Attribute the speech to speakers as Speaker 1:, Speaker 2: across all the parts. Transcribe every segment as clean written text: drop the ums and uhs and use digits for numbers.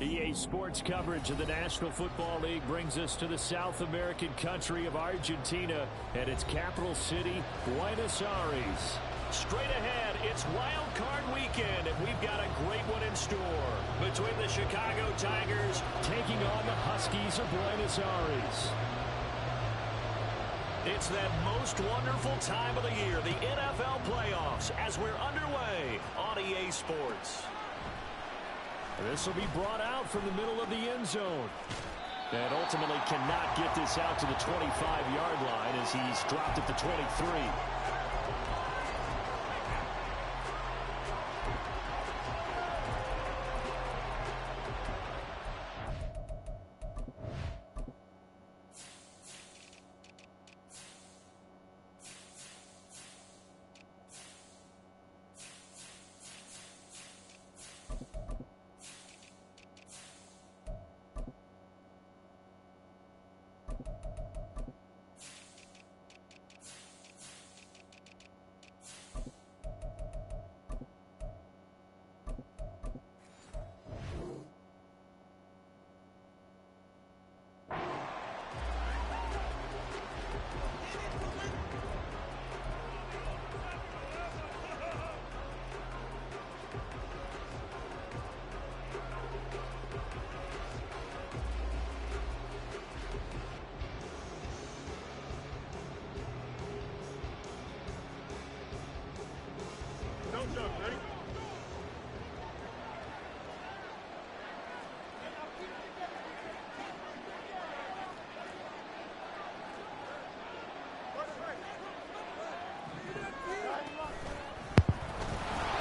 Speaker 1: EA Sports coverage of the National Football League brings us to the South American country of Argentina and its capital city, Buenos Aires. Straight ahead, it's Wild Card Weekend, and we've got a great one in store between the Chicago Tigers taking on the Huskies of Buenos Aires. It's that most wonderful time of the year, the NFL playoffs, as we're underway on EA Sports. This will be brought out from the middle of the end zone. And ultimately cannot get this out to the 25-yard line as he's dropped at the 23.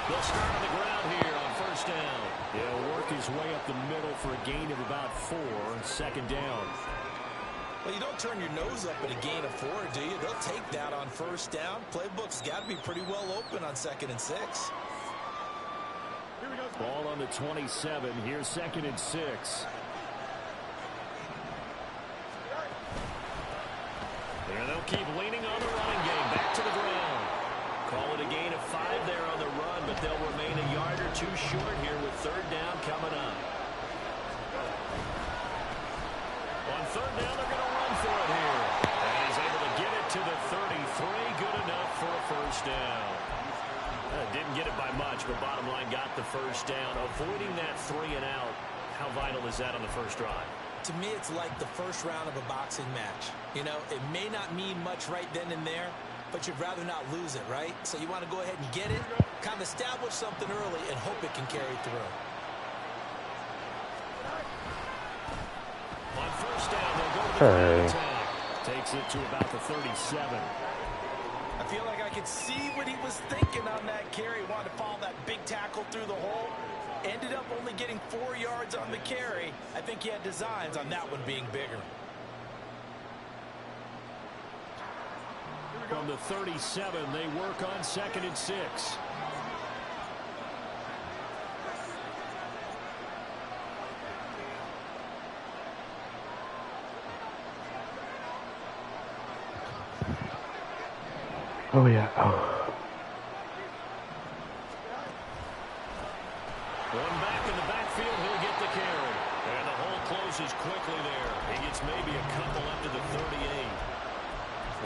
Speaker 1: They'll start on the ground here on first down. He'll work his way up the middle for a gain of about 4, second down.
Speaker 2: Well, you don't turn your nose up at a gain of 4, do you? They'll take that on first down. Playbook's got to be pretty well open on 2nd and 6.
Speaker 1: Ball on the 27. Here's 2nd and 6. And they'll keep leaning on the running game. Back to the ground. Call it a gain of 5 there on the run, but they'll remain a yard or 2 short here with 3rd down coming up. On 3rd down, they're going to run for it here. And he's able to get it to the 33. Good enough for a first down. Didn't get it by much, but bottom line got the first down. Avoiding that 3 and out. How vital is that on the first drive?
Speaker 2: To me, it's like the first round of a boxing match. You know, it may not mean much right then and there, but you'd rather not lose it, right? So you want to go ahead and get it, kind of establish something early, and hope it can carry through.
Speaker 1: On first down, they'll go to the attack. Takes it to about the 37.
Speaker 2: I feel like I could see what he was thinking on that carry. Wanted to follow that big tackle through the hole. Ended up only getting 4 yards on the carry. I think he had designs on that one being bigger.
Speaker 1: From the 37, they work on 2nd and 6.
Speaker 3: Oh, yeah. Oh.
Speaker 1: One back in the backfield, he'll get the carry. And the hole closes quickly there. He gets maybe a couple up to the 38.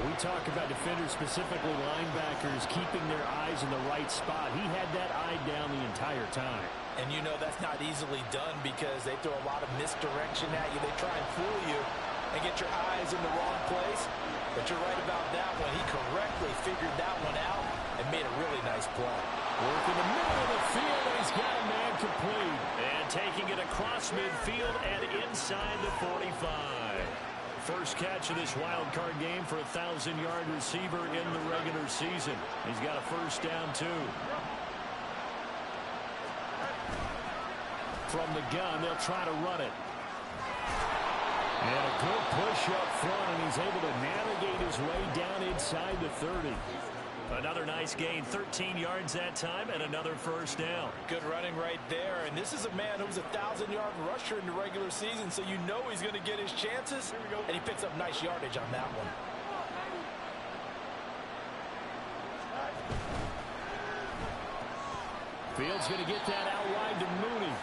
Speaker 1: We talk about defenders, specifically linebackers, keeping their eyes in the right spot. He had that eye down the entire time.
Speaker 2: And you know that's not easily done because they throw a lot of misdirection at you. They try and fool you and get your eyes in the wrong place. But you're right about that one. He correctly figured that one out and made a really nice play.
Speaker 1: Work in the middle of the field, and he's got a man complete. And taking it across midfield and inside the 45. First catch of this wild card game for a 1,000-yard receiver in the regular season. He's got a first down, too. From the gun, they'll try to run it. And a good push up front, and he's able to navigate his way down inside the 30. Another nice gain, 13 yards that time, and another first down.
Speaker 2: Good running right there, and this is a man who's a 1,000-yard rusher in the regular season, so you know he's going to get his chances, and he picks up nice yardage on that one.
Speaker 1: Fields going to get that out wide to Mooney.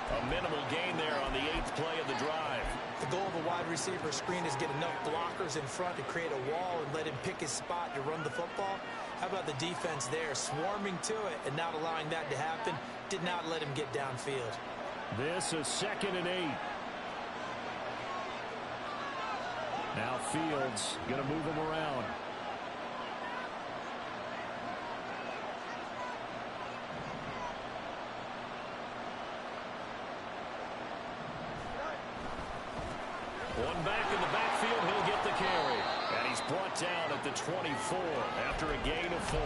Speaker 1: A minimal gain there on the 8th play of the drive.
Speaker 2: The goal of a wide receiver screen is get enough blockers in front to create a wall and let him pick his spot to run the football. How about the defense there, swarming to it and not allowing that to happen? Did not let him get downfield.
Speaker 1: This is 2nd and 8. Now Fields going to move him around. One back in the backfield, he'll get the carry. And he's brought down at the 24 after a gain of 4.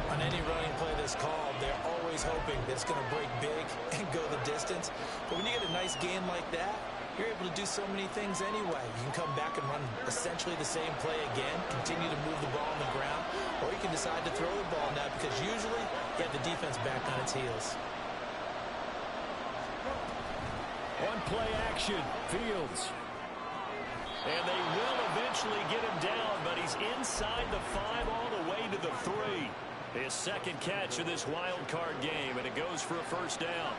Speaker 2: On any running play that's called, they're always hoping that it's going to break big and go the distance. But when you get a nice gain like that, you're able to do so many things anyway. You can come back and run essentially the same play again, continue to move the ball on the ground, or you can decide to throw the ball now because usually you have the defense back on its heels.
Speaker 1: One play action, Fields. And they will eventually get him down, but he's inside the 5 all the way to the 3. His 2nd catch of this wild card game, and it goes for a first down.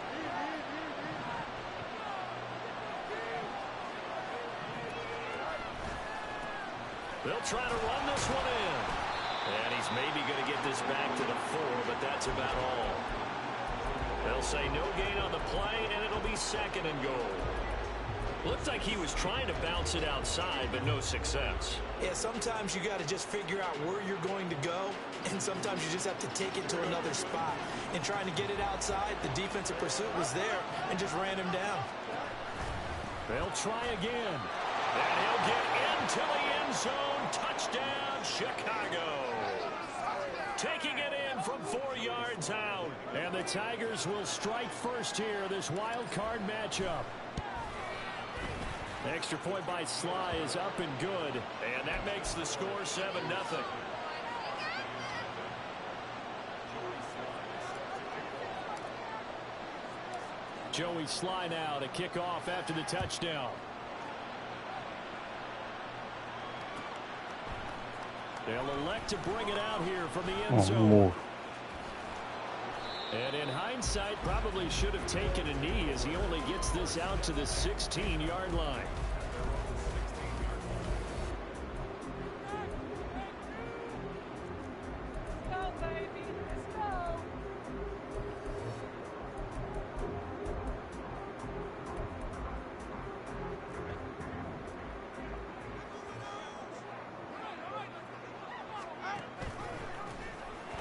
Speaker 1: They'll try to run this one in. And he's maybe going to get this back to the 4, but that's about all. They'll say no gain on the play, and it'll be 2nd and goal. Looked like he was trying to bounce it outside, but no success.
Speaker 2: Yeah, sometimes you got to just figure out where you're going to go, and sometimes you just have to take it to another spot. And trying to get it outside, the defensive pursuit was there and just ran him down.
Speaker 1: They'll try again. And he'll get into the end zone. Touchdown, Chicago. Taking it in from 4 yards out. And the Tigers will strike first here, this wild card matchup. Extra point by Sly is up and good. And that makes the score 7-0. Joey Sly now to kick off after the touchdown. They'll elect to bring it out here from the end zone. And in hindsight, probably should have taken a knee as he only gets this out to the 16-yard line.
Speaker 4: Let's go, baby. Let's go.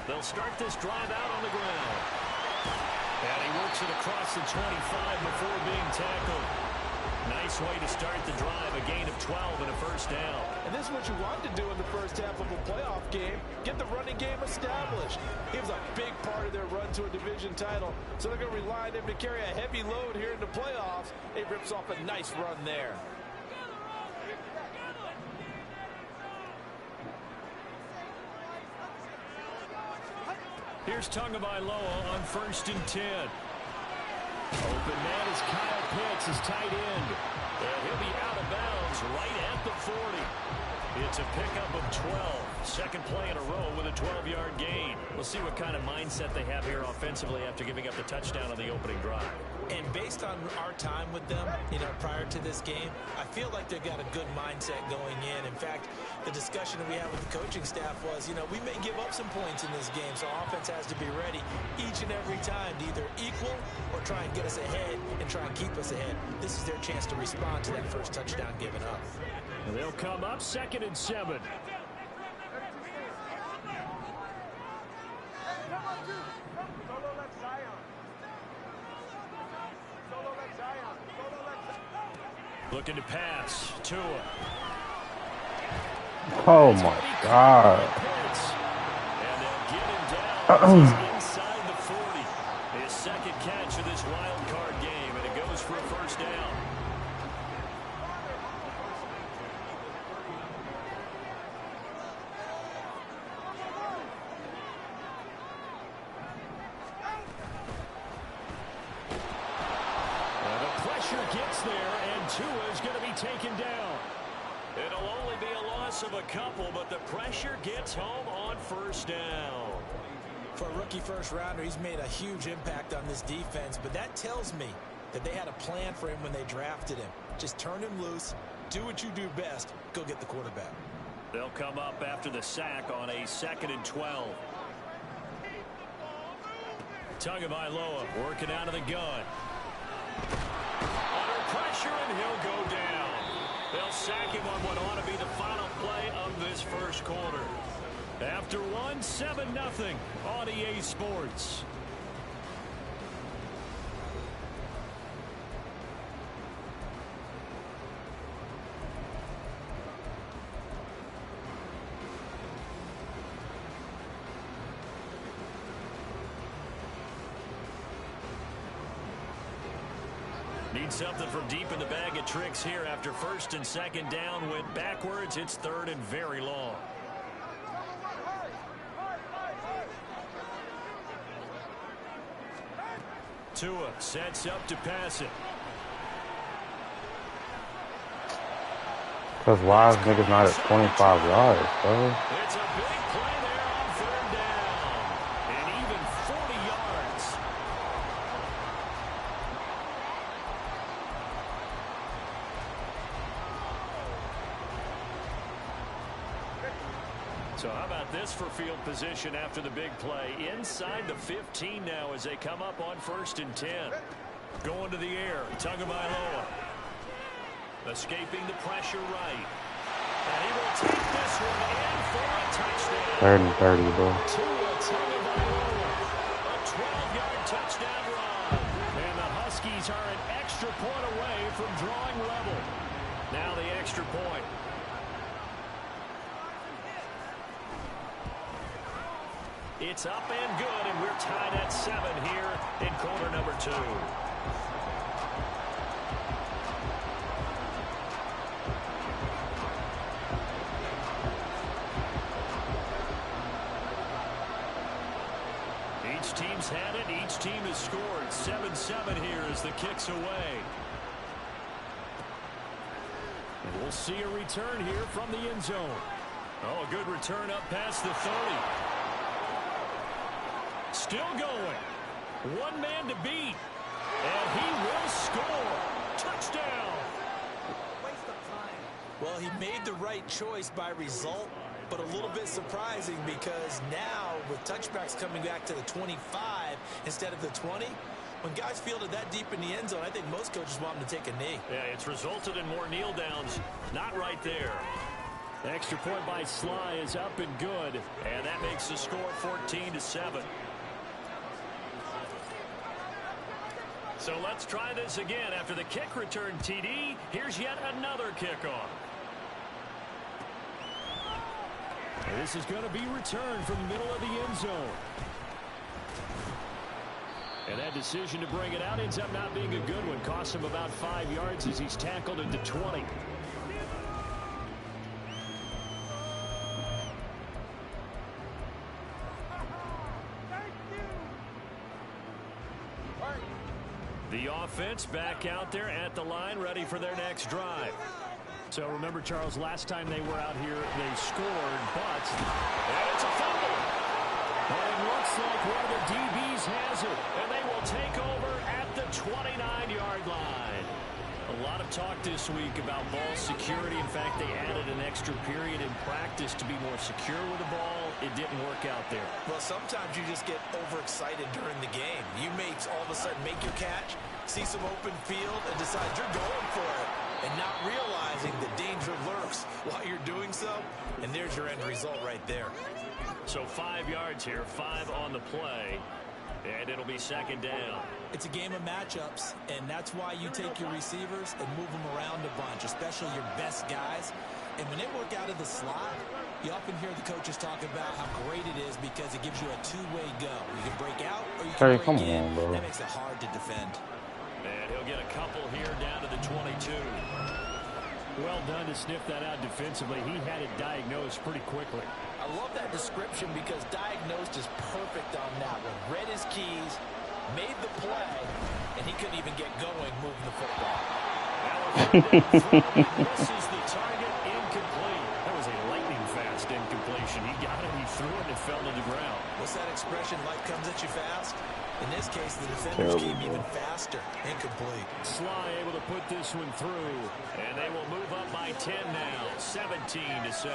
Speaker 1: They'll start this drive out on the ground. And he works it across the 25 before being tackled. Nice way to start the drive, a gain of 12 and a first down.
Speaker 5: And this is what you want to do in the first half of a playoff game, get the running game established. He was a big part of their run to a division title, so they're going to rely on him to carry a heavy load here in the playoffs. He rips off a nice run there.
Speaker 1: Here's Tagovailoa on 1st and 10. Open man is Kyle Pitts, his tight end. And he'll be out of bounds right at the 40. It's a pickup of 12. Second play in a row with a 12-yard gain. We'll see what kind of mindset they have here offensively after giving up the touchdown on the opening drive.
Speaker 2: And based on our time with them, prior to this game, I feel like they've got a good mindset going in. In fact, the discussion we had with the coaching staff was, we may give up some points in this game, so offense has to be ready each and every time to either equal or try and get us ahead and try and keep us ahead. This is their chance to respond to that first touchdown given up.
Speaker 1: And they'll come up 2nd and 7. Looking to pass. Tua.
Speaker 3: Oh my God.
Speaker 1: And they'll get him down. He's inside the 40. His 2nd catch of this wild card game, and it goes for a first down. And the pressure gets there, and Tua is going to be taken down. It'll only be a loss of a couple, but the pressure gets home on first down.
Speaker 2: For a rookie first-rounder, he's made a huge impact on this defense, but that tells me that they had a plan for him when they drafted him. Just turn him loose, do what you do best, go get the quarterback.
Speaker 1: They'll come up after the sack on a 2nd and 12. Tagovailoa working out of the gun. Under pressure, and he'll go down. They'll sack him on what ought to be the final play of this first quarter. After one, 7-0 on EA Sports. Need something from deep in the bag of tricks here after 1st and 2nd down. Went backwards. It's 3rd and very long. Tua sets up to pass it.
Speaker 3: Because why is niggas not at 25 yards, bro?
Speaker 1: It's a big play there on 3rd down. And even 40 yards. So how about this for field position after the big play? Inside the 15 now as they come up on 1st and 10. Going to the air. Tagovailoa. Escaping the pressure right. And he will take this one in for a touchdown.
Speaker 3: 3rd and 30, bro.
Speaker 1: Tua Tagovailoa. A 12-yard touchdown run. And the Huskies are an extra point away from drawing level. Now the extra point. It's up and good, and we're tied at 7 here in quarter number 2. Each team's had it. Each team has scored. 7-7 here as the kick's away. And we'll see a return here from the end zone. Oh, a good return up past the 30. Still going. One man to beat. And he will score. Touchdown.
Speaker 2: Well, he made the right choice by result, but a little bit surprising because now with touchbacks coming back to the 25 instead of the 20, when guys fielded that deep in the end zone, I think most coaches want them to take a knee.
Speaker 1: Yeah, it's resulted in more kneel downs. Not right there. The extra point by Sly is up and good, and that makes the score 14-7. So let's try this again. After the kick return TD, here's yet another kickoff. This is going to be returned from the middle of the end zone. And that decision to bring it out ends up not being a good one. Costs him about 5 yards as he's tackled into 20. The offense back out there at the line, ready for their next drive. So remember, Charles, last time they were out here, they scored, but and it's a fumble. And it looks like one of the DBs has it, and they will take over at the 29-yard line. A lot of talk this week about ball security. In fact, they added an extra period in practice to be more secure with the ball. It didn't work out there.
Speaker 2: Well, sometimes you just get overexcited during the game. You may all of a sudden make your catch, see some open field, and decide you're going for it, and not realizing the danger lurks while you're doing so. And there's your end result right there.
Speaker 1: So 5 yards here, 5 on the play, and it'll be second down.
Speaker 2: It's a game of matchups, and that's why you take your receivers and move them around a bunch, especially your best guys. And when they work out of the slot, you often hear the coaches talk about how great it is because it gives you a two-way go. You can break out or you can break in.
Speaker 3: Bro.
Speaker 2: That makes it hard to defend.
Speaker 1: And he'll get a couple here down to the 22. Well done to sniff that out defensively. He had it diagnosed pretty quickly.
Speaker 2: I love that description because diagnosed is perfect on that one. Read his keys, made the play, and he couldn't even get going moving the football.
Speaker 1: Misses the target, incomplete. That was a lightning fast incompletion. He got it, he threw it, and it fell to the ground.
Speaker 2: Well, What's that expression? Life comes at you fast. In this case, the defenders came even faster. Incomplete.
Speaker 1: Sly able to put this one through. And they will move up by 10 now. 17-7.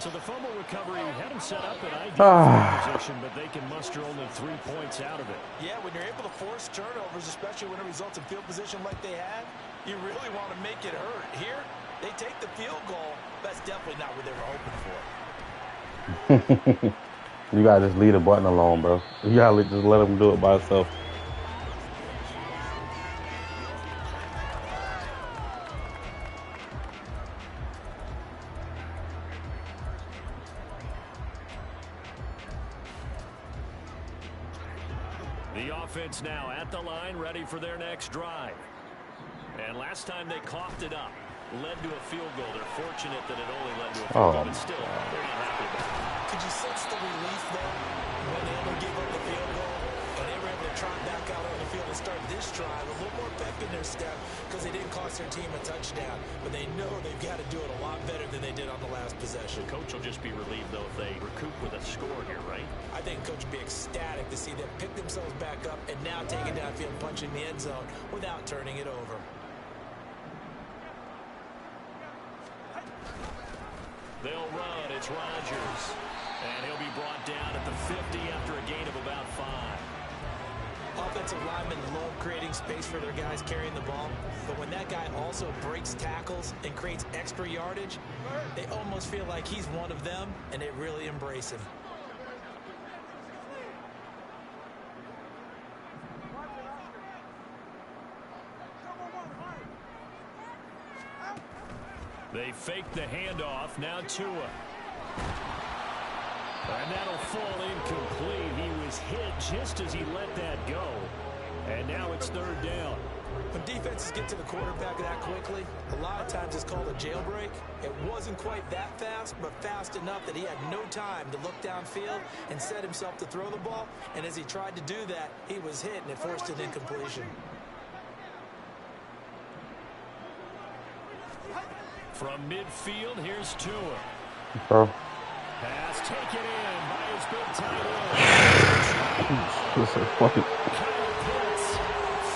Speaker 1: So the fumble recovery had them set up in ideal position, but they can muster only 3 points out of it.
Speaker 2: Yeah, when you're able to force turnovers, especially when it results in field position like they had, you really want to make it hurt. Here, they take the field goal. That's definitely not what they were hoping for.
Speaker 3: You gotta just leave the button alone, bro. You gotta just let him do it by himself.
Speaker 1: The offense now at the line, ready for their next drive. And last time they coughed it up, led to a field goal. They're fortunate that it only led to a field goal, but still, they're not happy about it.
Speaker 2: Could you sense the relief, though, when they able to give up the field goal, and they were able to trot back out on the field and start this drive a little more pep in their step because they didn't cost their team a touchdown, but they know they've got to do it a lot better than they did on the last possession.
Speaker 1: Coach will just be relieved, though, if they recoup with a score here, right?
Speaker 2: I think Coach will be ecstatic to see them pick themselves back up and now take it downfield, punching the end zone without turning it over.
Speaker 1: They'll run. It's Rodgers. And he'll be brought down at the 50 after a gain of about 5.
Speaker 2: Offensive linemen love creating space for their guys carrying the ball, but when that guy also breaks tackles and creates extra yardage, they almost feel like he's one of them, and they really embrace him.
Speaker 1: They fake the handoff. Now Tua. And that'll fall incomplete. He was hit just as he let that go. And now it's third down.
Speaker 2: When defenses get to the quarterback that quickly, a lot of times it's called a jailbreak. It wasn't quite that fast, but fast enough that he had no time to look downfield and set himself to throw the ball. And as he tried to do that, he was hit, and it forced an incompletion.
Speaker 1: From midfield, here's Tua.
Speaker 3: Bro.
Speaker 1: Pass taken in by his big tight end.
Speaker 3: This is funny.
Speaker 1: Kyle Pitts,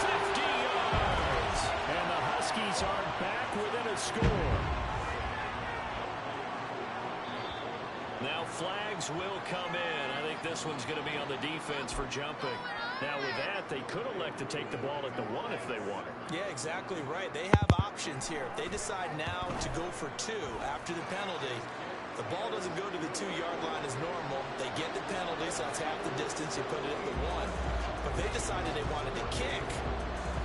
Speaker 1: 50 yards. And the Huskies are back within a score. Now flags will come in. I think this one's going to be on the defense for jumping. Now with that, they could elect to take the ball at the 1 if they wanted.
Speaker 2: Yeah, exactly right. They have options here. If they decide now to go for 2 after the penalty, the ball doesn't go to the 2-yard line as normal. They get the penalty, so that's half the distance. You put it at the 1. But if they decided they wanted to kick,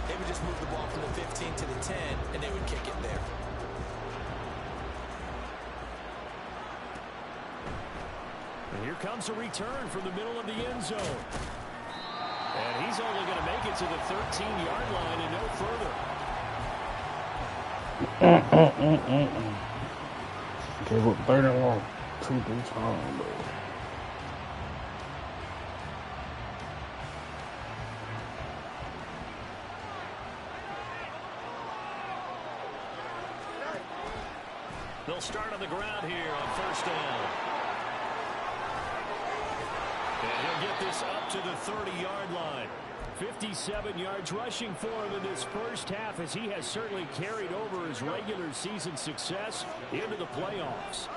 Speaker 2: they would just move the ball from the 15 to the 10, and they would kick it there.
Speaker 1: And here comes a return from the middle of the end zone. And he's only going to make it to the 13-yard line and no further.
Speaker 3: Gave up 31 2-3 times, bro.
Speaker 1: They'll start on the ground here on first down. And he'll get this up to the 30-yard line. 57 yards rushing for him in this first half, as he has certainly carried over his regular season success into the playoffs.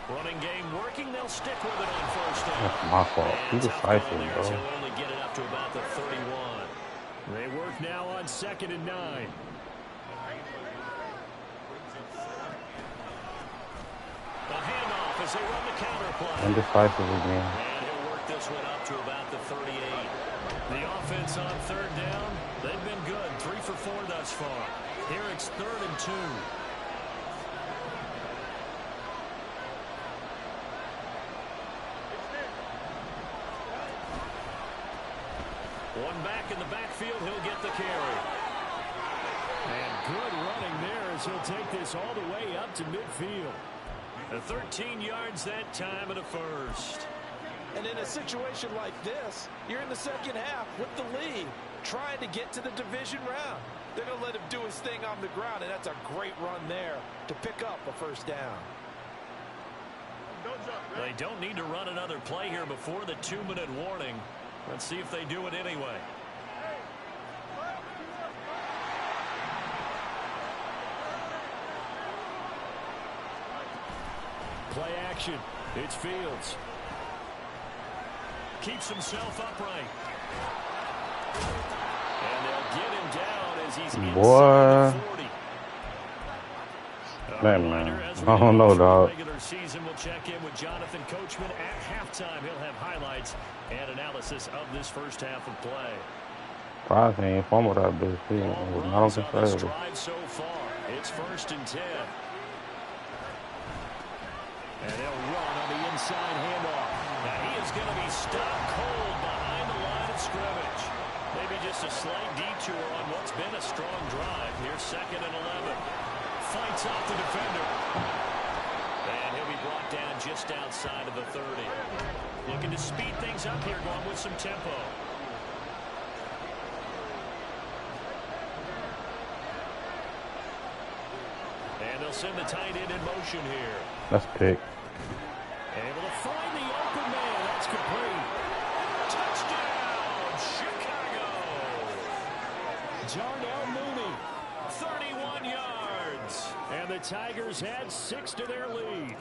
Speaker 1: Running game working. They'll stick with it on first down.
Speaker 3: That's my fault. He decisive, bro.
Speaker 1: He'll only get it up to about the 31. They work now on 2nd and 9. A handoff as they run the counter play.
Speaker 3: Indecisive again.
Speaker 1: And he'll work this one up to about the 38. The offense on third down, they've been good. 3 for 4 thus far. Here it's 3rd and 2. One back in the backfield, he'll get the carry. And good running there as he'll take this all the way up to midfield. The 13 yards that time and a first.
Speaker 5: And in a situation like this, you're in the second half with the lead, trying to get to the division round. They're going to let him do his thing on the ground, and that's a great run there to pick up a first down.
Speaker 1: They don't need to run another play here before the 2-minute warning. Let's see if they do it anyway. Play action. It's Fields. Keeps himself upright. And they'll get him down as he's inside the 40.
Speaker 3: Man, I don't know, dog.
Speaker 1: Regular season, we'll check in with Jonathan Coachman at halftime. He'll have highlights and analysis of this first half of play.
Speaker 3: Probably ain't fumbled that bitch. I don't think so.
Speaker 1: Drive so far. It's 1st and 10. And they'll run on the inside handoff. Now he is going to be stopped cold behind the line of scrimmage. Maybe just a slight detour on what's been a strong drive. Here's 2nd and 11. Fights off the defender. And he'll be brought down just outside of the 30. Looking to speed things up here, going with some tempo. And they'll send the tight end in motion here.
Speaker 3: That's pick.
Speaker 1: Able to find the open man. That's complete. Touchdown, Chicago. Darnell Mooney, 31 yards. And the Tigers add 6 to their lead.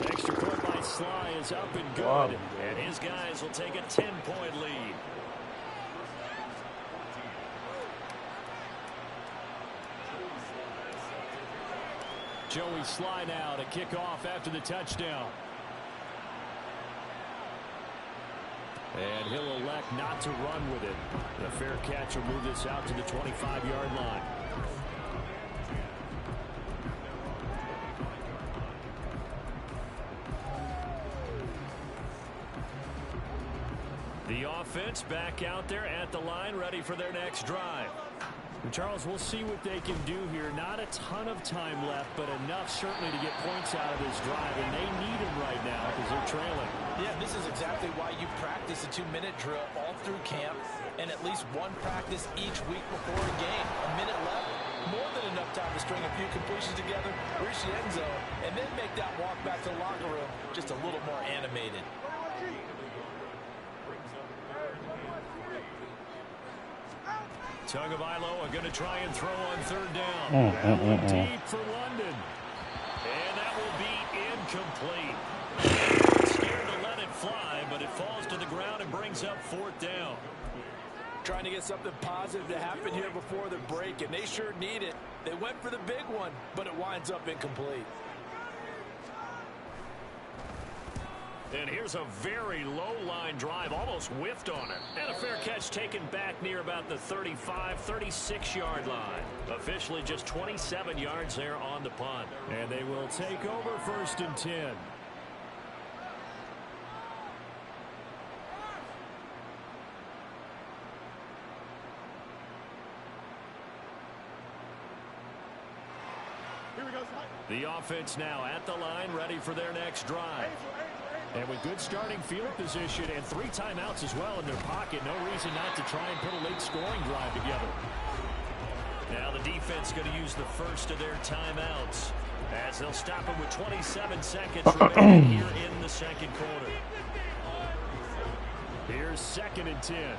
Speaker 1: Extra point by Sly is up and good.
Speaker 3: Wow.
Speaker 1: And his guys will take a 10-point lead. Joey Sly now to kick off after the touchdown. And he'll elect not to run with it. The fair catch will move this out to the 25-yard line. The offense back out there at the line, ready for their next drive. And Charles, we'll see what they can do here. Not a ton of time left, but enough certainly to get points out of this drive. And they need them right now because they're trailing.
Speaker 2: Yeah, this is exactly why you practice a 2-minute drill all through camp and at least one practice each week before a game. A minute left, more than enough time to string a few completions together, reach the end zone, and then make that walk back to the locker room just a little more animated.
Speaker 1: Tagovailoa going to try and throw on 3rd down. That one deep for London. And that will be incomplete. Scared to let it fly, but it falls to the ground and brings up 4th down.
Speaker 2: Trying to get something positive to happen here before the break, and they sure need it. They went for the big one, but it winds up incomplete.
Speaker 1: And here's a very low-line drive, almost whiffed on it. And a fair catch taken back near about the 35, 36-yard line. Officially just 27 yards there on the punt. And they will take over 1st and 10. The offense now at the line, ready for their next drive. And with good starting field position and 3 timeouts as well in their pocket, no reason not to try and put a late scoring drive together. Now the defense going to use the first of their timeouts as they'll stop him with 27 seconds remaining here in the 2nd quarter. Here's 2nd and 10.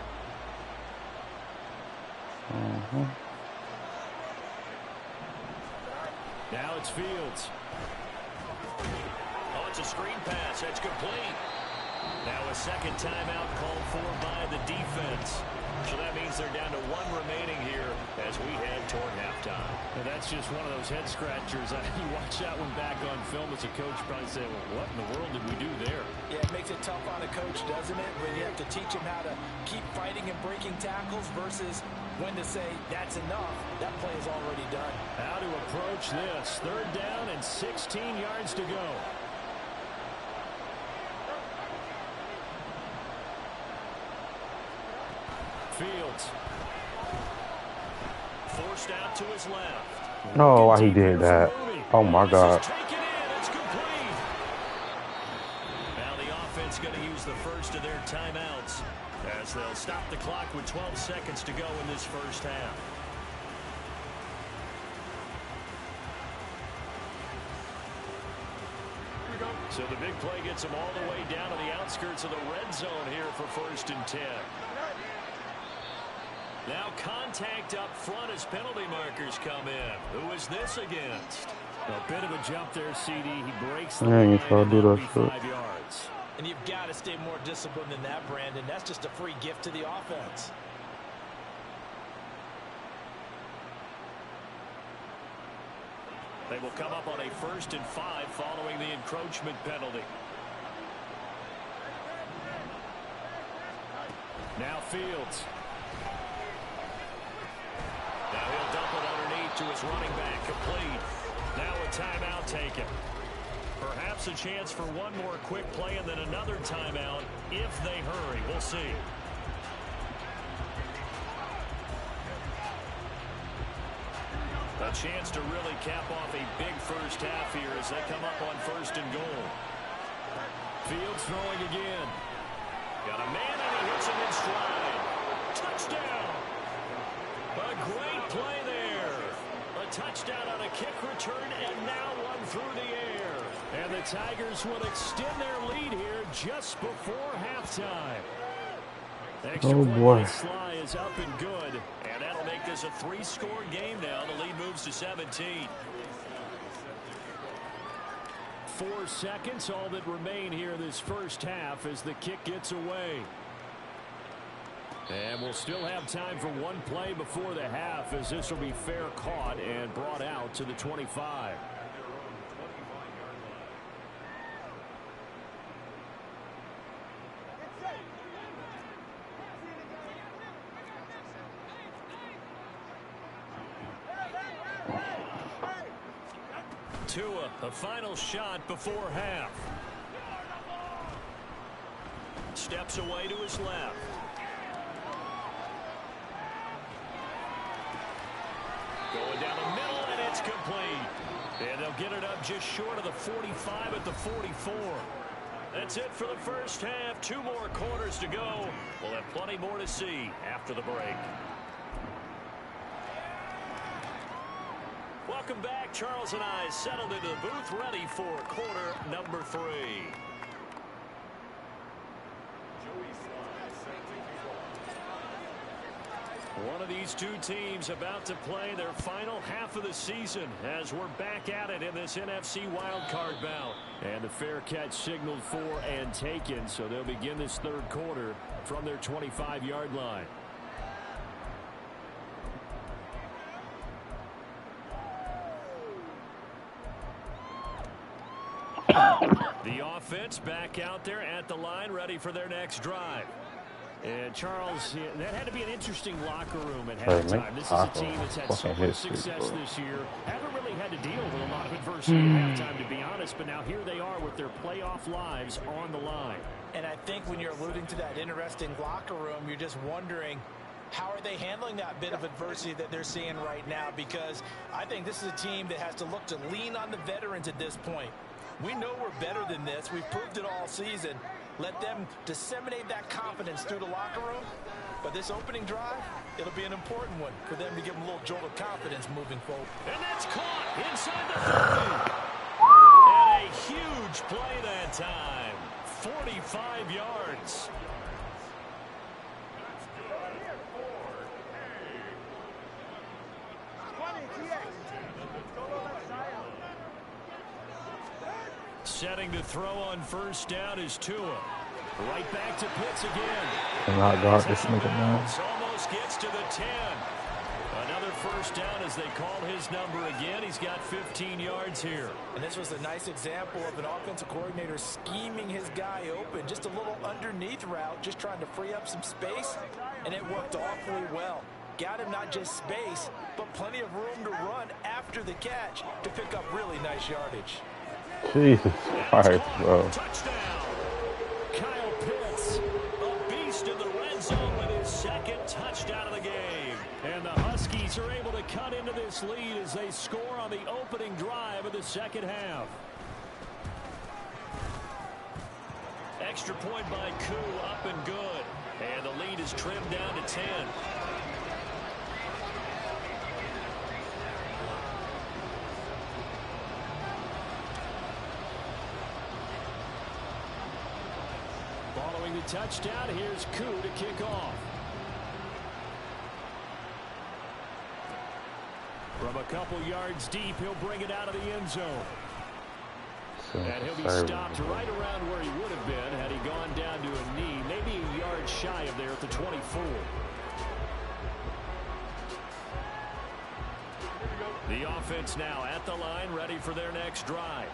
Speaker 1: Now it's Fields. Oh, it's a screen pass. That's complete. Now a 2nd timeout called for by the defense. So that means they're down to 1 remaining here as we head toward halftime. And that's just one of those head scratchers. You watch that one back on film as a coach, probably say, well, what in the world did we do there?
Speaker 2: Yeah, it makes it tough on a coach, doesn't it? When you have to teach him how to keep fighting and breaking tackles versus when to say, that's enough. That play is already done.
Speaker 1: How to approach this. 3rd down and 16 yards to go. Fields. Forced out to his left.
Speaker 3: No, why he did that. Oh, my God.
Speaker 1: Now the offense going to use the first of their timeouts as they'll stop the clock with 12 seconds to go in this first half. So the big play gets them all the way down to the outskirts of the red zone here for 1st and 10. Now contact up front as penalty markers come in. Who is this against? A bit of a jump there, CD. He breaks the line, and that'll be 5 yards.
Speaker 5: And you've got to stay more disciplined than that, Brandon. That's just a free gift to the offense.
Speaker 1: They will come up on a 1st and 5 following the encroachment penalty. Now Fields. Now he'll dump it underneath to his running back, complete. Now a timeout taken. Perhaps a chance for one more quick play and then another timeout if they hurry. We'll see. A chance to really cap off a big first half here as they come up on 1st and goal. Fields throwing again. Got a man and he hits him in stride. Touchdown! A great play there. A touchdown on a kick return and now one through the air. And the Tigers will extend their lead here just before halftime. Extra point Sly is up and good. And that'll make this a 3-score game now. The lead moves to 17. 4 seconds, all that remain here this first half as the kick gets away. And we'll still have time for one play before the half as this will be fair caught and brought out to the 25. Tua, a final shot before half. Steps away to his left. Going down the middle, and it's complete. And they'll get it up just short of the 45 at the 44. That's it for the first half. 2 more quarters to go. We'll have plenty more to see after the break. Welcome back. Charles and I settled into the booth, ready for quarter number 3. One of these two teams about to play their final half of the season as we're back at it in this NFC wildcard bout. And the fair catch signaled for and taken, so they'll begin this 3rd quarter from their 25-yard line. The offense back out there at the line, ready for their next drive. And Charles, that had to be an interesting locker room at halftime. This is a team that's had so much success this year. Haven't really had to deal with a lot of adversity at halftime, to be honest. But now here they are with their playoff lives on the line.
Speaker 5: And I think when you're alluding to that interesting locker room, you're just wondering, how are they handling that bit of adversity that they're seeing right now? Because I think this is a team that has to look to lean on the veterans at this point. We know we're better than this. We've proved it all season. Let them disseminate that confidence through the locker room. But this opening drive, it'll be an important one for them to give them a little jolt of confidence moving forward.
Speaker 1: And that's caught inside the 30. And a huge play that time. 45 yards. Setting to throw on first down is Tua. Right back to Pitts again.
Speaker 6: Cannot guard this nigga now.
Speaker 1: Almost gets to the 10. Another first down as they call his number again. He's got 15 yards here.
Speaker 5: And this was a nice example of an offensive coordinator scheming his guy open. Just a little underneath route, just trying to free up some space. And it worked awfully well. Got him not just space, but plenty of room to run after the catch to pick up really nice yardage.
Speaker 3: Jesus Christ, bro.
Speaker 1: Touchdown. Kyle Pitts, a beast in the red zone with his 2nd touchdown of the game. And the Huskies are able to cut into this lead as they score on the opening drive of the 2nd half. Extra point by Koo, up and good. And the lead is trimmed down to 10. the touchdown. Here's Koo to kick off. From a couple yards deep, he'll bring it out of the end zone. And he'll be stopped right around where he would have been had he gone down to a knee, maybe a yard shy of there at the 24. The offense now at the line, ready for their next drive.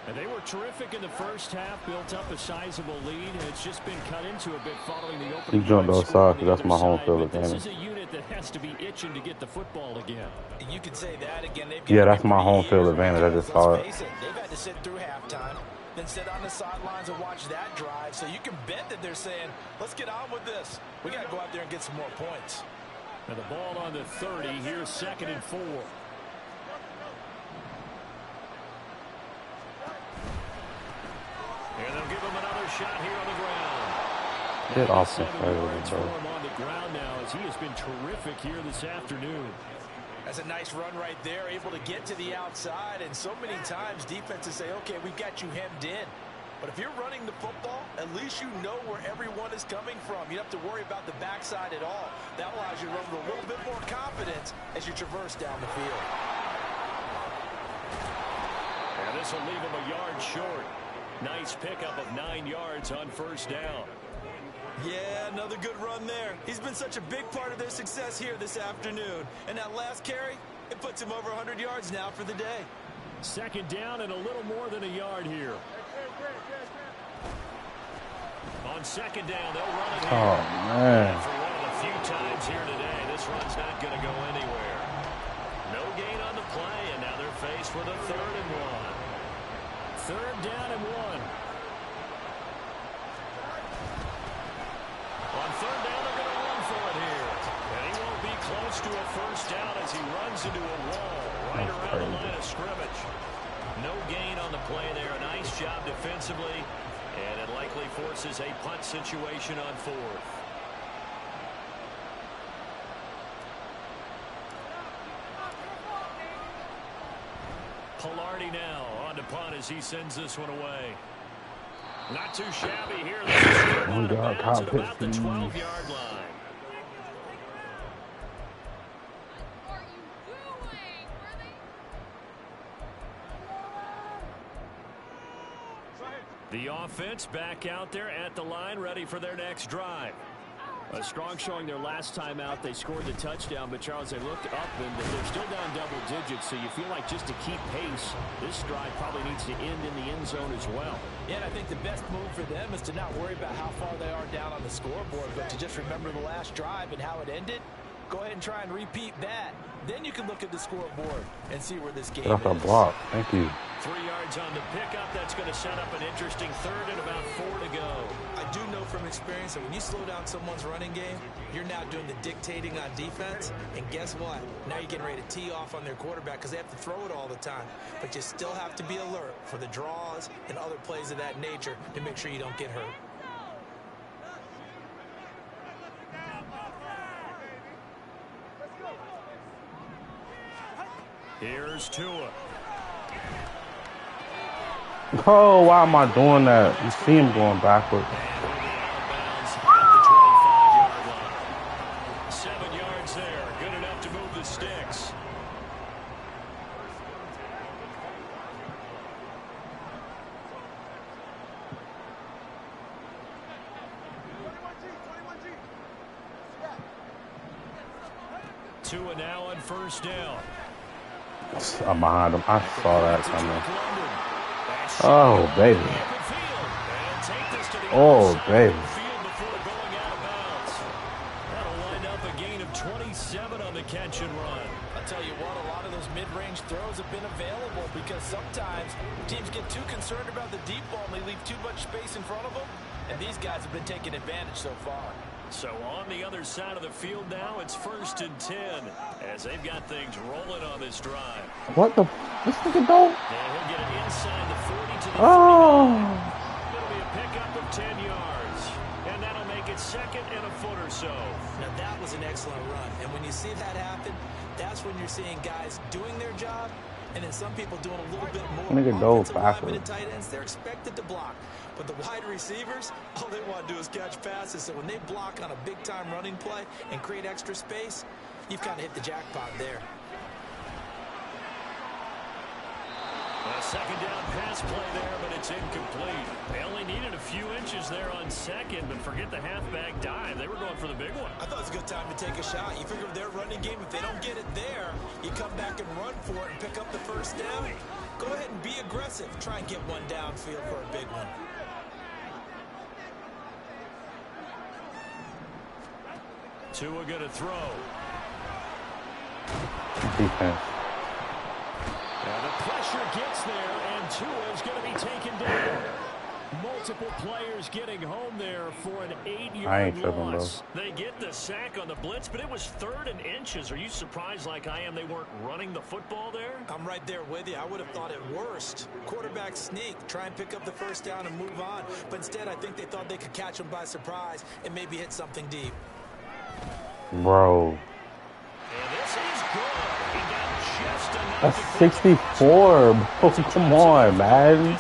Speaker 1: And they were terrific in the first half, built up a sizable lead, and it's just been cut into a bit following the opening.
Speaker 3: He jumped outside because that's my home field advantage.
Speaker 1: This is a unit that has to be itching to get the football again.
Speaker 2: You can say that again.
Speaker 3: Yeah, that's my home field advantage. I just saw it.
Speaker 2: They've had to sit through halftime, then sit on the sidelines and watch that drive. So you can bet that they're saying, let's get on with this. We got to go out there and get some more points.
Speaker 1: And the ball on the 30. Here's 2nd and 4. And they'll give him another shot here on the ground.
Speaker 3: Get off the
Speaker 1: for him on the ground now as he has been terrific here this afternoon.
Speaker 2: That's a nice run right there, able to get to the outside. And so many times defenses say, okay, we've got you hemmed in. But if you're running the football, at least you know where everyone is coming from. You don't have to worry about the backside at all. That allows you to run with a little bit more confidence as you traverse down the field.
Speaker 1: And this will leave him a yard short. Nice pickup of 9 yards on first down.
Speaker 2: Yeah, another good run there. He's been such a big part of their success here this afternoon. And that last carry, it puts him over 100 yards now for the day.
Speaker 1: 2nd down and a little more than a yard here. On 2nd down, they'll run it here.
Speaker 3: Oh, man.
Speaker 1: And for one of the few times here today, this run's not going to go anywhere. No gain on the play, and now they're faced with a 3rd and 1. 3rd down and 1. On 3rd down, they're going to run for it here. And he won't be close to a first down as he runs into a wall right around the line of scrimmage. No gain on the play there. A nice job defensively. And it likely forces a punt situation on 4th. Pilardi now on to punt as he sends this one away. Not too shabby here. This is out of bounds at about the 12-yard line. The offense back out there at the line, ready for their next drive. A strong showing their last time out. They scored the touchdown, but Charles, they looked up and they're still down double digits, so you feel like just to keep pace, this drive probably needs to end in the end zone as well.
Speaker 2: Yeah, and I think the best move for them is to not worry about how far they are down on the scoreboard, but to just remember the last drive and how it ended. Go ahead and try and repeat that. Then you can look at the scoreboard and see where this game is.
Speaker 3: That's a block. Thank you.
Speaker 1: 3 yards on the pickup. That's going to set up an interesting 3rd and about 4 to go.
Speaker 2: I do know from experience that when you slow down someone's running game, you're now doing the dictating on defense. And guess what? Now you're getting ready to tee off on their quarterback because they have to throw it all the time. But you still have to be alert for the draws and other plays of that nature to make sure you don't get hurt.
Speaker 1: Here's Tua.
Speaker 3: Oh, why am I doing that? You see him going backwards.
Speaker 1: And out of bounds at the 25-yard line. 7 yards there. Good enough to move the sticks. Tua now on first down.
Speaker 3: I'm behind him. I saw that coming. Oh, baby. Oh, baby.
Speaker 1: That'll wind up a gain of 27 on the catch and run.
Speaker 2: I'll tell you what, a lot of those mid-range throws have been available because sometimes teams get too concerned about the deep ball and they leave too much space in front of them. And these guys have been taking advantage so far.
Speaker 1: So on the other side of the field now, it's 1st and 10 as they've got things rolling on this drive.
Speaker 3: What the? This nigga don't.
Speaker 1: And he'll get it inside the 40 to the 39. It'll be a pickup of 10 yards. And that'll make it 2nd and a foot or so.
Speaker 2: Now that was an excellent run. And when you see that happen, that's when you're seeing guys doing their job And then some people doing a little bit more.
Speaker 3: Nigga dove
Speaker 2: Offensive linemen
Speaker 3: backwards.
Speaker 2: and tight ends, they're expected to block. But the wide receivers, all they want to do is catch passes. So when they block on a big-time running play and create extra space, you've kind of hit the jackpot there.
Speaker 1: A second down pass play there, but it's incomplete. They only needed a few inches there on second, but forget the halfback dive. They were going for the big one.
Speaker 2: I thought it was a good time to take a shot. You figure with their running game, if they don't get it there, you come back and run for it and pick up the first down. Go ahead and be aggressive. Try and get one downfield for a big one.
Speaker 1: Tua going to throw.
Speaker 3: Defense.
Speaker 1: And the pressure gets there, and Tua is going to be taken down. Multiple players getting home there for an 8-yard loss. They get the sack on the blitz, but it was 3rd and inches. Are you surprised like I am they weren't running the football there?
Speaker 2: I'm right there with you. I would have thought at worst. Quarterback sneak, try and pick up the first down and move on. But instead, I think they thought they could catch him by surprise and maybe hit something deep.
Speaker 3: Bro.
Speaker 1: And this is good. He got just enough.
Speaker 3: That's 64, bro. Come on, man.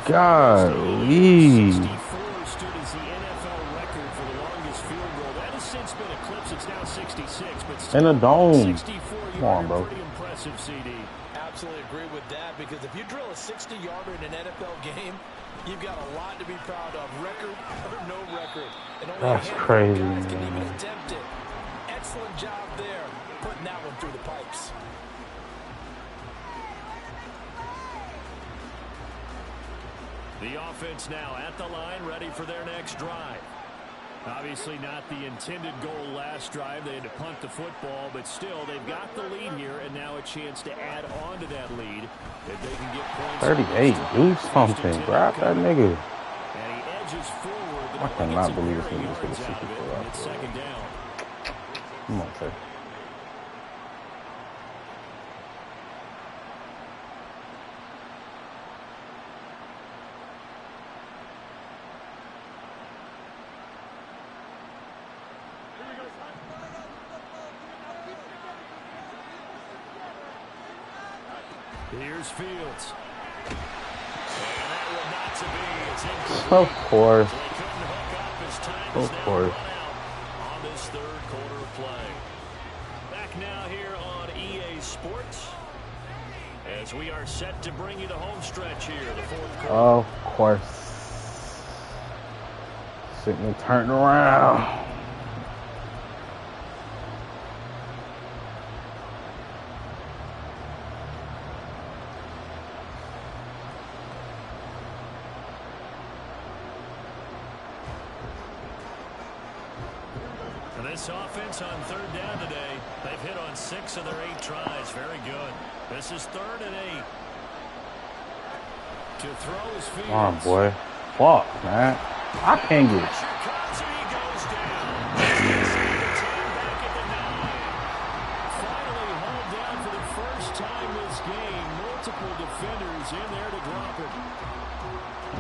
Speaker 3: Golly.
Speaker 1: 64 stood as the NFL record for the longest field goal. That has since been eclipsed. It's now 66, but still
Speaker 3: In a dome.
Speaker 1: 64
Speaker 3: Come on, bro.
Speaker 1: Pretty impressive, CD.
Speaker 5: Absolutely agree with that, because if you drill a 60-yarder in an NFL game, you've got a lot to be proud of, record or no record. And only
Speaker 3: That's
Speaker 5: a handful of
Speaker 3: crazy,
Speaker 5: guys can
Speaker 3: man.
Speaker 5: even attempt it. Excellent job there, putting that one through the pipes.
Speaker 1: The offense now at the line, ready for their next drive. Obviously not the intended goal last drive. They had to punt the football, but still, they've got the lead here, and now a chance to add on to that lead. If they can get points.
Speaker 3: 38, do something. Grab that nigga.
Speaker 1: And he edges forward.
Speaker 3: I cannot believe this nigga
Speaker 1: yards
Speaker 3: just hit
Speaker 1: out of it, and it's 2nd down.
Speaker 3: Come on, sir.
Speaker 1: Here's Fields. And that one not to be. It's incomplete.
Speaker 3: Of course.
Speaker 1: They couldn't hook up as time
Speaker 3: Of
Speaker 1: is now
Speaker 3: course.
Speaker 1: run out on this 3rd quarter of play. Back now here on EA Sports as we are set to bring you the home stretch here, the 4th quarter.
Speaker 3: Of course. Signal turned around.
Speaker 1: This offense on 3rd down today, they've hit on 6 of their 8 tries. Very good. This is 3rd and 8. To throw his Fields.
Speaker 3: Come on, boy. Fuck, man. I can't get it.
Speaker 1: Pressure comes and he goes down. Back at the 9. Finally hauled down for the first time this game. Multiple defenders in there to drop it.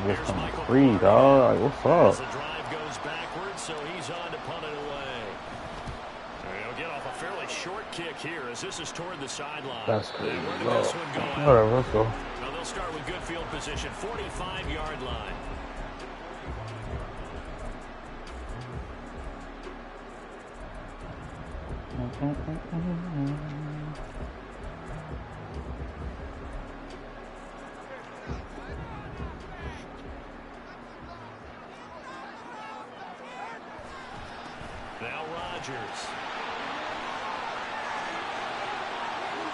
Speaker 3: Just some free, dog. Like, what's up?
Speaker 1: As the drive goes backwards, so he's on to punt it away. He'll get off a fairly short kick here as this is toward the sideline.
Speaker 3: That's crazy.
Speaker 1: Where did this one go out?
Speaker 3: Whatever, let's go.
Speaker 1: Now they'll start with good field position, 45-yard line. Now Rodgers.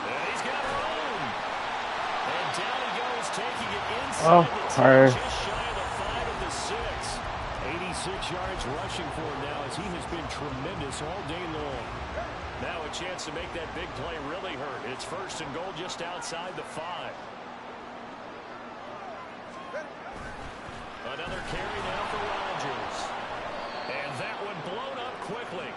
Speaker 1: And he's got room. And down he goes, taking it inside the 10, just shy of the 5 of the 6. 86 yards rushing for him now as he has been tremendous all day long. Now a chance to make that big play really hurt. It's 1st and goal just outside the 5. Another carry now for Rodgers. And that one blown up quickly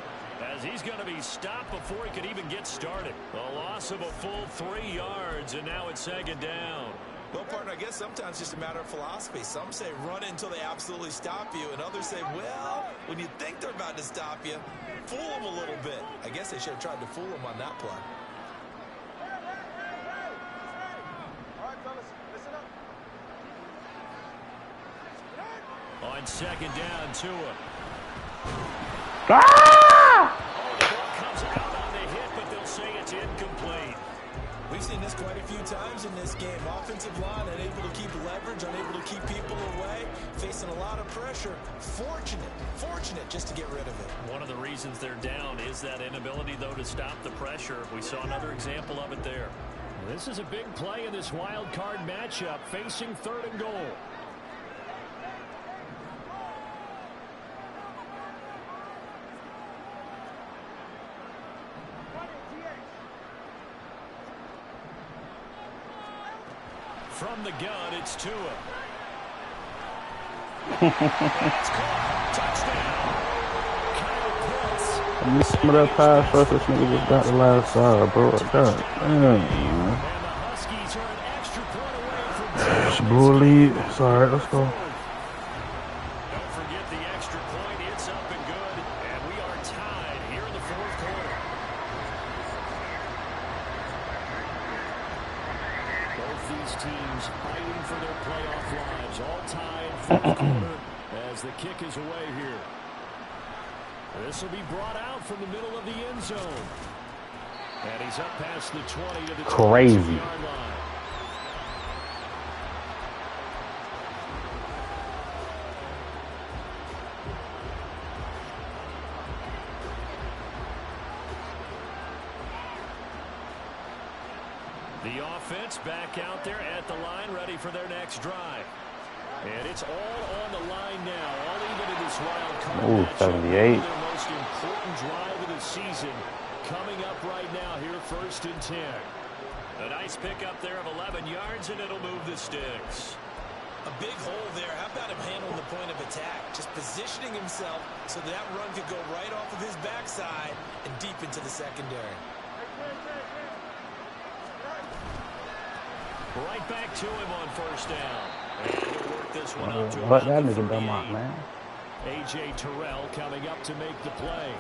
Speaker 1: as he's going to be stopped before he could even get started. A loss of a full 3 yards, and now it's 2nd down.
Speaker 2: Well, partner, I guess sometimes it's just a matter of philosophy. Some say run until they absolutely stop you, and others say, well, when you think they're about to stop you, fool them a little bit. I guess they should have tried to fool them on that play.
Speaker 1: On second down, Tua.
Speaker 3: Ah!
Speaker 1: Oh, the ball comes out on the hit, but they'll say it's incomplete.
Speaker 2: We've seen this quite a few times in this game. Offensive line unable to keep leverage, unable to keep people away, facing a lot of pressure. Fortunate just to get rid of it.
Speaker 1: One of the reasons they're down is that inability, though, to stop the pressure. We saw another example of it there. This is a big play in this wild card matchup, facing 3rd and goal. From the gun, it's Tua. It's caught. Touchdown.
Speaker 3: I missed some of that pass rush. This nigga just got the last side, bro. God damn, man.
Speaker 1: And the Huskies are an extra point away from
Speaker 3: She blew a lead. It's all right. Let's go.
Speaker 1: Don't forget the extra point. It's up and good. And we are tied here in the 4th quarter. Both these teams fighting for their playoff lives. All tied 4th quarter as the kick is away here. This will be brought out from the middle of the end zone. And he's up past the 20 to the 22-yard line. The offense back out there at the line, ready for their next drive. And it's all on the line now, all even in this wild card matchup.
Speaker 3: 78.
Speaker 1: Their most important drive of the season coming up right now here, 1st and 10. A nice pickup there of 11 yards, and it'll move the sticks.
Speaker 2: A big hole there. How about him handling the point of attack? Just positioning himself so that run could go right off of his backside and deep into the secondary.
Speaker 1: Right back to him on 1st down. And he'll work this one up to
Speaker 3: What that
Speaker 1: about
Speaker 3: nigga
Speaker 1: the
Speaker 3: done,
Speaker 1: 38.
Speaker 3: man?
Speaker 1: A.J. Terrell coming up to make the play.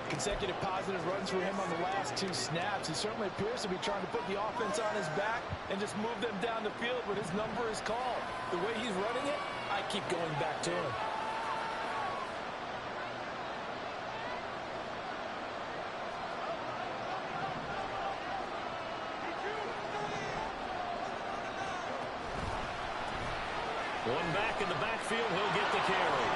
Speaker 5: Consecutive positive runs for him on the last 2 snaps. He certainly appears to be trying to put the offense on his back and just move them down the field, but his number is called. The way he's running it, I keep going back to him.
Speaker 1: One back in the backfield, he'll get the carry.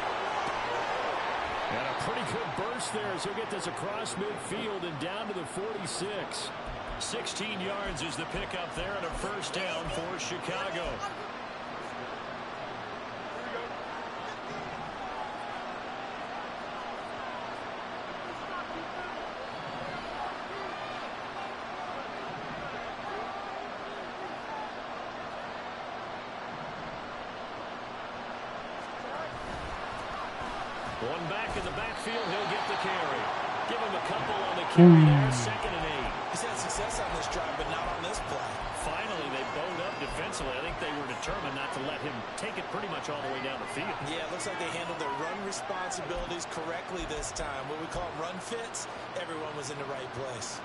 Speaker 1: And a pretty good burst there as he'll get this across midfield and down to the 46. 16 yards is the pickup there and a 1st down for Chicago. One back in the backfield, he'll get the carry. Give him a couple on the carry there, 2nd and 8.
Speaker 2: He's had success on this drive, but not on this play.
Speaker 1: Finally, they bowed up defensively. I think they were determined not to let him take it pretty much all the way down the field.
Speaker 2: Yeah, it looks like they handled their run responsibilities correctly this time. What we call run fits, everyone was in the right place.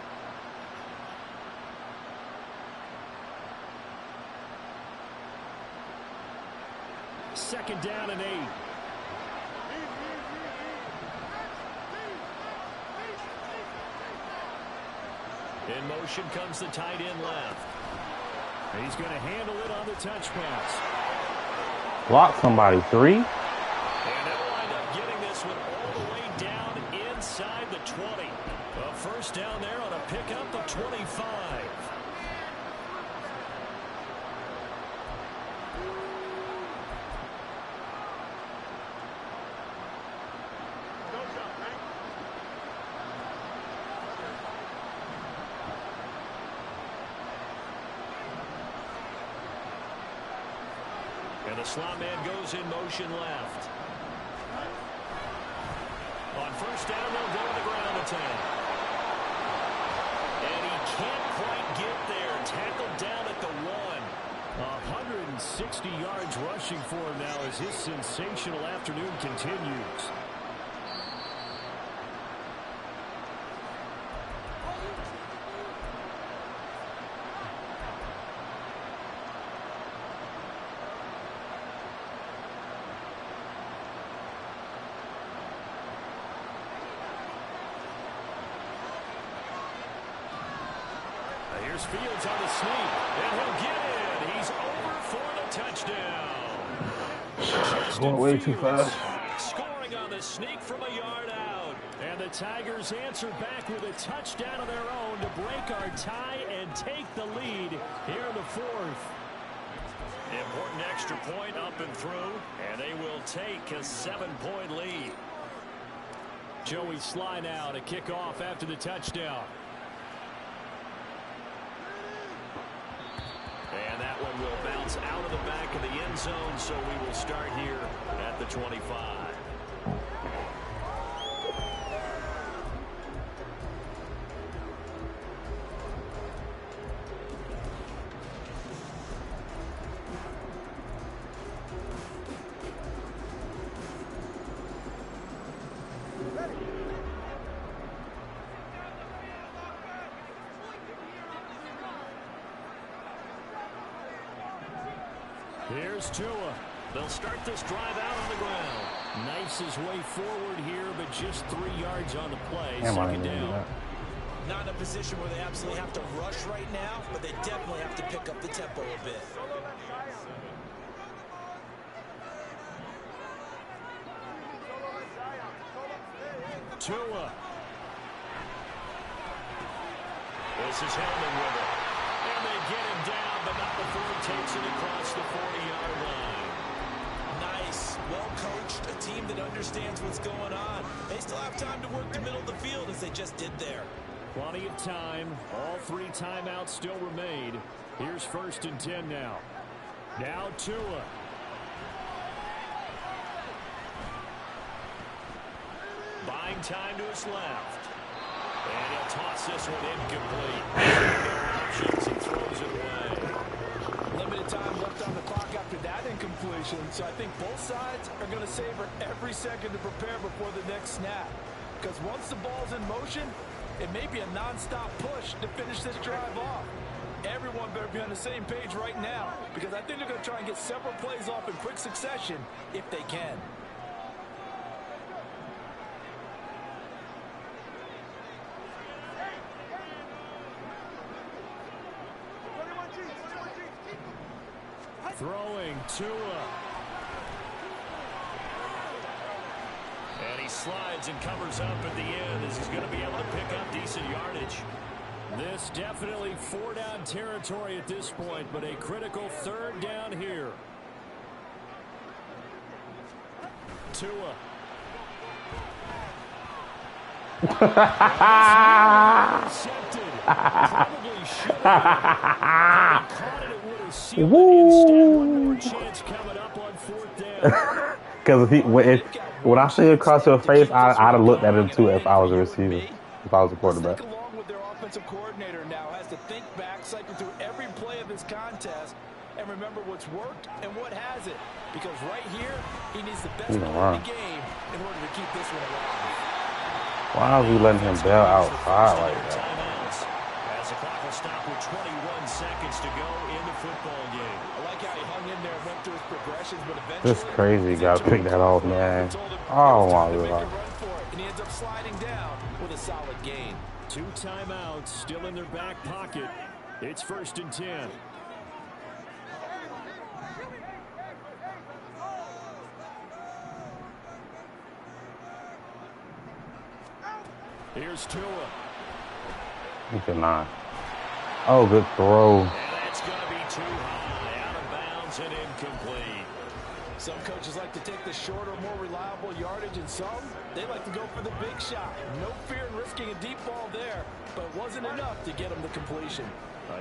Speaker 1: Second down and 8. In motion comes the tight end left. He's going to handle it on the touch pass.
Speaker 3: Block somebody. 3.
Speaker 1: And they'll wind up getting this one all the way down inside the 20. A 1st down there on a pickup of 25. And the slot man goes in motion left. On 1st down, they'll go to the ground attack. And he can't quite get there. Tackled down at the 1. 160 yards rushing for him now as his sensational afternoon continues. Here's Fields on the sneak, and he'll get in. He's over for the touchdown.
Speaker 3: Going way too fast.
Speaker 1: Scoring on the sneak from a yard out. And the Tigers answer back with a touchdown of their own to break our tie and take the lead here in the fourth. Important extra point up and through, and they will take a 7-point lead. Joey Sly now to kick off after the touchdown. And that one will bounce out of the back of the end zone, so we will start here at the 25. Here's Tua. They'll start this drive out on the ground. Knifes his way forward here, but just 3 yards on the play. Second down.
Speaker 2: Not in a position where they absolutely have to rush right now, but they definitely have to pick up the tempo a bit.
Speaker 1: Tua. This is Hellman with it. And they get him down, but not before he takes it across the 40-yard line.
Speaker 2: Nice. Well coached. A team that understands what's going on. They still have time to work the middle of the field as they just did there.
Speaker 1: Plenty of time. All 3 timeouts still remain. Here's 1st and 10 now. Now Tua. Buying time to his left. And he'll toss this one incomplete. Options and throws it away.
Speaker 5: Limited time left on the clock after that incompletion, so I think both sides are going to savor every second to prepare before the next snap. Because once the ball's in motion, it may be a non-stop push to finish this drive off. Everyone better be on the same page right now, because I think they're going to try and get several plays off in quick succession if they can.
Speaker 1: Throwing Tua. And he slides and covers up at the end as he's going to be able to pick up decent yardage. This definitely 4-down territory at this point, but a critical 3rd down here. Tua. Probably should have. Caught it, it would have sealed it. Instead, one more chance coming up on 4th down.
Speaker 3: Because when I see it across your face, I'd have looked at him too if I was a receiver, if I was a quarterback.
Speaker 5: Along with their offensive coordinator now has to think back, cycle through every play of this contest, and remember what's worked and what hasn't. Because right here, he needs the best play in the game in order to keep this one alive.
Speaker 3: Why are we letting him bail outside like that?
Speaker 1: As the clock will stop with 21 seconds to go in the football game.
Speaker 5: I like how he hung in there and went through his progressions, but eventually...
Speaker 3: This crazy guy picked that off, man. Oh, my God.
Speaker 5: And he ends up sliding down with a solid gain.
Speaker 1: 2 timeouts still in their back pocket. It's 1st and 10. Here's Tua.
Speaker 3: He cannot. Oh, good throw.
Speaker 1: And that's going to be too high, out of bounds and incomplete.
Speaker 5: Some coaches like to take the shorter, more reliable yardage, and some, they like to go for the big shot. No fear in risking a deep ball there, but it wasn't enough to get him the completion.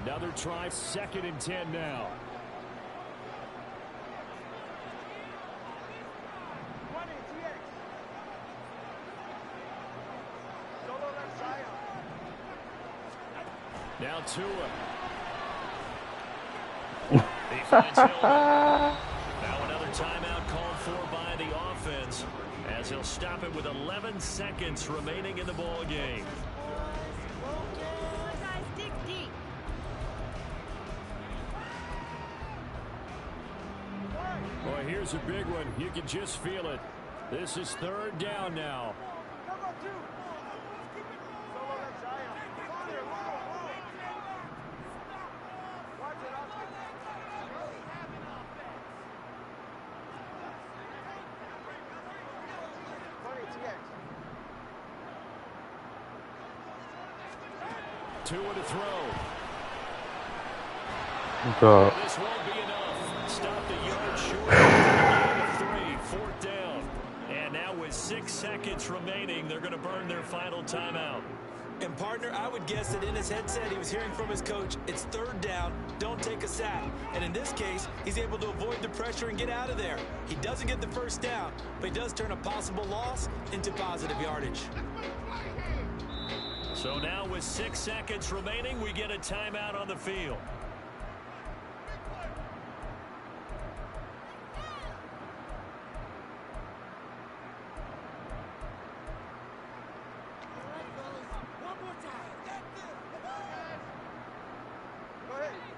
Speaker 1: Another try, 2nd and 10 now. Now Tua. He finds Hillman. Now another timeout called for by the offense as he'll stop it with 11 seconds remaining in the ball game. Boy, here's a big one. You can just feel it. This is 3rd down now. 2 to throw. This won't be enough. Stop the yard short. Of 3, 4th down. And now with 6 seconds remaining, they're going to burn their final timeout.
Speaker 2: And partner, I would guess that in his headset he was hearing from his coach, it's 3rd down, don't take a sack. And in this case, he's able to avoid the pressure and get out of there. He doesn't get the 1st down, but he does turn a possible loss into positive yardage.
Speaker 1: So now with 6 seconds remaining, we get a timeout on the field.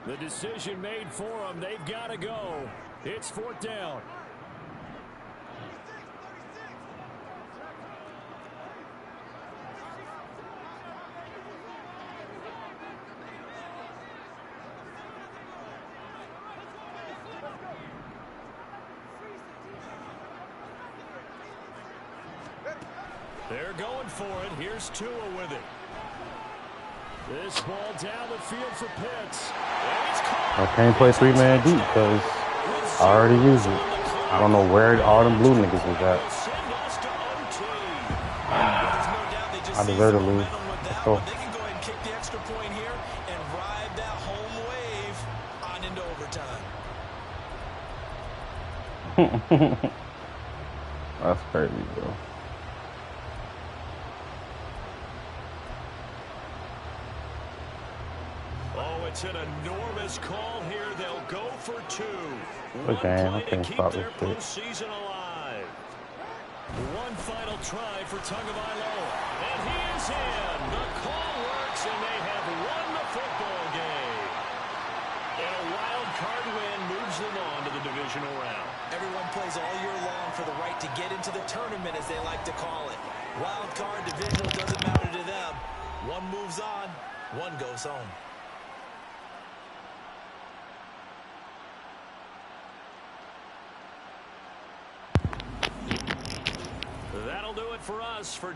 Speaker 1: The decision made for them. They've got to go. It's 4th down. They're going for it. Here's Tua with it. This ball down the field for Pitts.
Speaker 3: I can't play 3-man deep because I already used it. I don't know where all them blue niggas was at. I deserve to lose. Let's go.
Speaker 2: They can go ahead and kick the extra point here and ride that home wave on into overtime.
Speaker 3: That's crazy, bro.
Speaker 1: It's an enormous call here. They'll go for 2.
Speaker 3: Okay, I
Speaker 1: One play to
Speaker 3: can't
Speaker 1: keep
Speaker 3: stop
Speaker 1: their
Speaker 3: this
Speaker 1: postseason alive. One final try for Tagovailoa. And he is in. The call works, and they have won the football game. And a wild card win moves them on to the divisional round.
Speaker 2: Everyone plays all year long for the right to get into the tournament, as they like to call it. Wild card divisional doesn't matter to them. One moves on, one goes home.
Speaker 1: That'll do it for us for